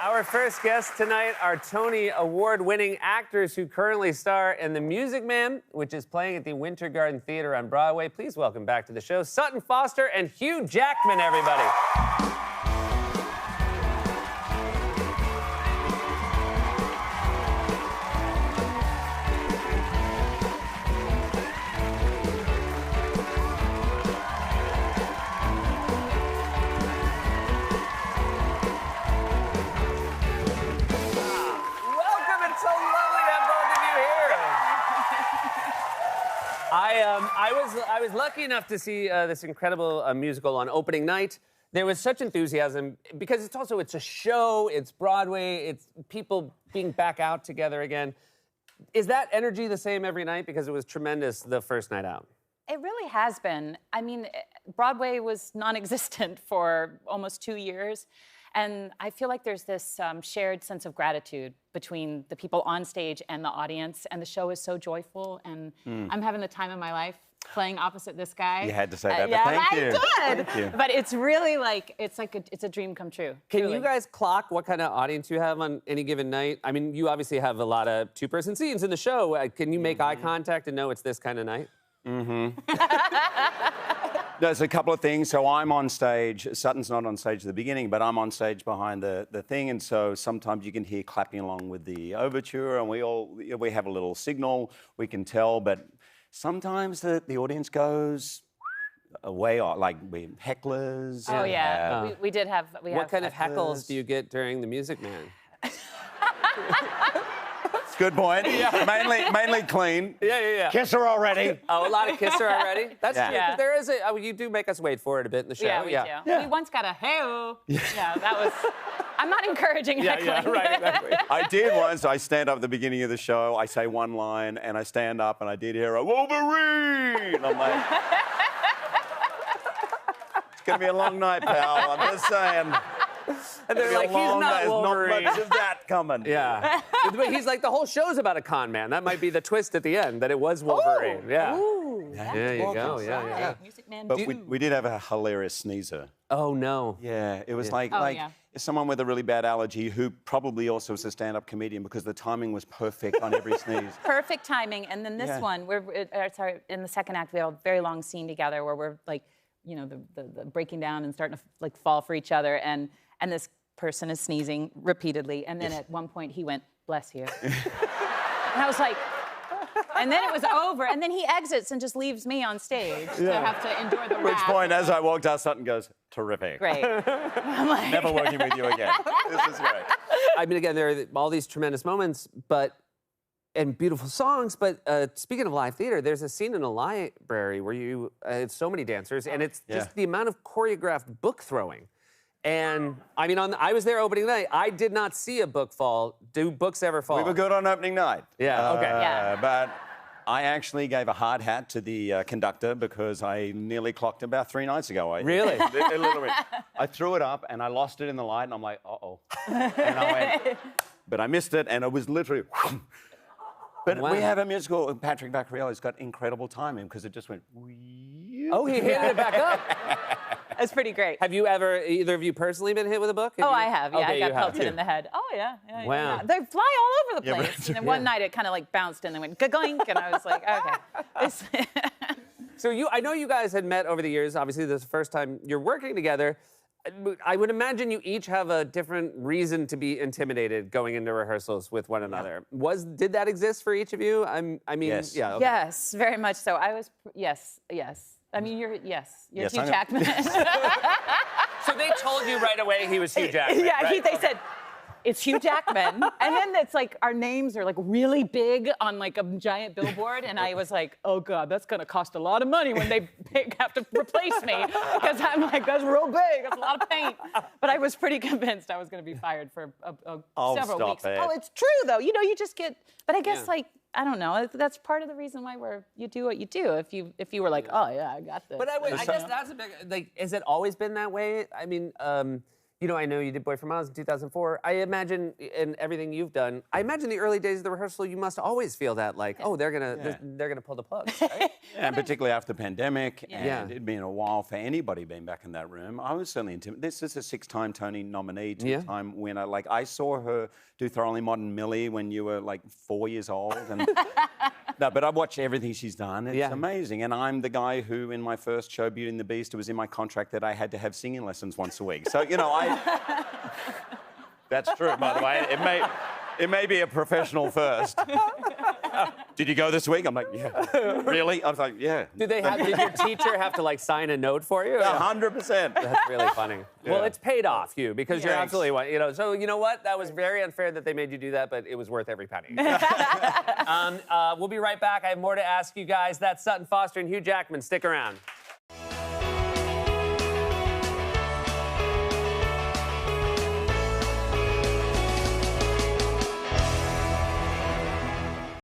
Our first guests tonight are Tony Award-winning actors who currently star in The Music Man, which is playing at the Winter Garden Theater on Broadway. Please welcome back to the show Sutton Foster and Hugh Jackman, everybody. I was lucky enough to see this incredible musical on opening night. There was such enthusiasm because it's a show, it's Broadway, it's people being back out together again. Is that energy the same every night? Because it was tremendous the first night out. It really has been. I mean, Broadway was non-existent for almost 2 years. And I feel like there's this shared sense of gratitude between the people on stage and the audience. And the show is so joyful. And I'm having the time of my life playing opposite this guy. You had to say that, but yeah, thank you. I did. Thank you. But it's really like, it's a dream come true. Can truly. you guys clock what kind of audience you have on any given night? I mean, you obviously have a lot of two-person scenes in the show. Can you make eye contact and know it's this kind of night? There's a couple of things. So I'm on stage. Sutton's not on stage at the beginning, but I'm on stage behind the thing. And so sometimes you can hear clapping along with the overture, and we have a little signal. We can tell, but sometimes the audience goes way off, like we hecklers. Oh, yeah. We did have... What kind of heckles do you get during The Music Man? Good point. Yeah. Mainly clean. Yeah. Kiss her already. Oh, a lot of kisser already? That's true. Yeah. There is you do make us wait for it a bit in the show. Yeah, we do. We once got a hey-o. Yeah, that was... I'm not encouraging heckling. Yeah, right, exactly. I did once. I stand up at the beginning of the show. I say one line, and I stand up, and I did hear a Wolverine. I'm like, it's gonna be a long night, pal. I'm just saying. And they're like, he's not Wolverine. Not much of that coming. Yeah. But he's like, the whole show's about a con man. That might be the twist at the end, that it was Wolverine. Ooh. Yeah. Ooh, There you go. Yeah. Music Man. But we did have a hilarious sneezer. Oh, no. Yeah, it was like yeah. someone with a really bad allergy who probably also was a stand-up comedian because the timing was perfect on every sneeze. Perfect timing. And then this one, in the second act, we have a very long scene together where we're like, you know, the breaking down and starting to like fall for each other. And this person is sneezing repeatedly. And then at one point he went, bless you. And I was like, and then it was over. And then he exits and just leaves me on stage to have to endure the wrath. At which point, as I walked out, Sutton goes, terrific. Great. I'm like, Never working with you again. This is great. I mean, again, there are all these tremendous moments, and beautiful songs, but speaking of live theater, there's a scene in a library where you have so many dancers, and it's just the amount of choreographed book throwing. And, I mean, I was there opening night. I did not see a book fall. Do books ever fall? We were good on opening night. Yeah, okay. Yeah. But I actually gave a hard hat to the conductor because I nearly clocked about 3 nights ago. Really? Literally. I threw it up, and I lost it in the light, and I'm like, uh-oh. And I went, but I missed it, and it was literally... But we have a musical, Patrick Vaccarelli's got incredible timing because it just went... Oh, he handed it back up. That's pretty great. Have you ever, either of you personally been hit with a book? I have. Yeah, Okay, I you got have. pelted in the head. Oh, yeah. Wow. They fly all over the Yeah, place. but- And then one night it kind of like bounced and then went ga-goink, and I was like, okay. So I know you guys had met over the years. Obviously, this is the first time you're working together. I would imagine you each have a different reason to be intimidated going into rehearsals with one another. Did that exist for each of you? I mean, Yes. yeah. Okay. Yes, very much so. Yes. I mean, you're Yes, Hugh I know. Jackman. So they told you right away he was Hugh Jackman. Yeah, right? they said, it's Hugh Jackman. And then it's like our names are like really big on like a giant billboard. And I was like, oh God, that's gonna cost a lot of money when they have to replace me. Because I'm like, that's real big, that's a lot of paint. But I was pretty convinced I was gonna be fired for several stop weeks. it. Oh, it's true though. You know, you just get, but I guess like, I don't know. That's part of the reason why you do what you do. If you were like, oh yeah, I got this. But I guess that's a big, like, has it always been that way? I mean, You know, I know you did Boy from Oz in 2004. I imagine in everything you've done, I imagine the early days of the rehearsal, you must always feel that like, oh, they're gonna pull the plug, right? And particularly after the pandemic, Yeah. and it'd been a while for anybody being back in that room. I was certainly intimidated. This is a 6-time Tony nominee, 2-time winner. Like, I saw her do Thoroughly Modern Millie when you were like 4 years old. And no, but I watched everything she's done. It's amazing. And I'm the guy who, in my first show, Beauty and the Beast, it was in my contract that I had to have singing lessons once a week. So, you know, that's true, by the way. It may be a professional first. Did you go this week? I'm like, yeah. Really? I was like, yeah. Did your teacher have to like sign a note for you? 100%. That's really funny. Yeah. Well, it's paid off, Hugh, because you're Thanks. absolutely one. You know, so you know what? That was very unfair that they made you do that, but it was worth every penny. We'll be right back. I have more to ask you guys. That's Sutton Foster and Hugh Jackman. Stick around.